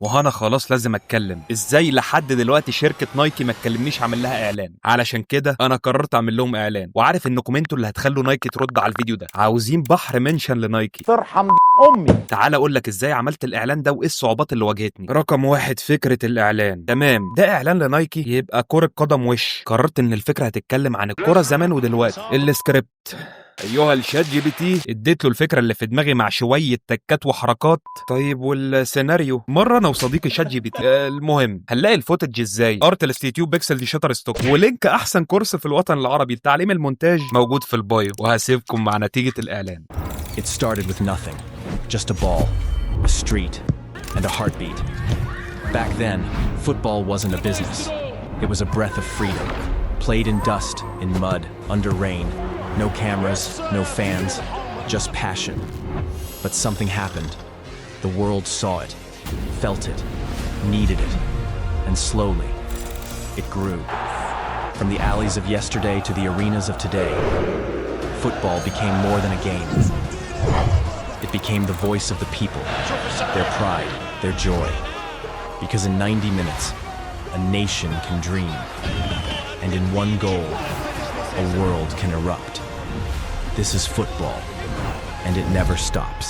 وهنا خلاص لازم اتكلم. ازاي لحد دلوقتي شركه نايكي ما تكلمنيش اعمل لها اعلان؟ علشان كده انا قررت اعمل لهم اعلان، وعارف انكم انتوا اللي هتخلوا نايكي ترد على الفيديو ده. عاوزين بحر منشن لنايكي. ترحم امي. تعال اقول لك ازاي عملت الاعلان ده وايه الصعوبات اللي واجهتني. رقم 1، فكره الاعلان. تمام، ده اعلان لنايكي يبقى كره قدم وش. قررت ان الفكره هتتكلم عن الكره زمان ودلوقتي. السكريبت، ايها الشات جي بي تي، اديت له الفكره اللي في دماغي مع شويه تكات وحركات. طيب والسيناريو؟ مره انا وصديقي شات جي بي تي المهم هنلاقي الفوتج ازاي؟ ارتلست يوتيوب بيكسل دي شاتر ستوك، ولينك احسن كورس في الوطن العربي لتعليم المونتاج موجود في البايو. وهسيبكم مع نتيجه الاعلان. It started with nothing, just a ball, a street, and a heartbeat. Back then, football wasn't a business. It was a breath of freedom, played in dust, in mud, under rain. No cameras, no fans, just passion. But something happened. The world saw it, felt it, needed it, and slowly, it grew. From the alleys of yesterday to the arenas of today, football became more than a game. It became the voice of the people, their pride, their joy. Because in 90 minutes, a nation can dream. And in one goal, a world can erupt. This is football, and it never stops.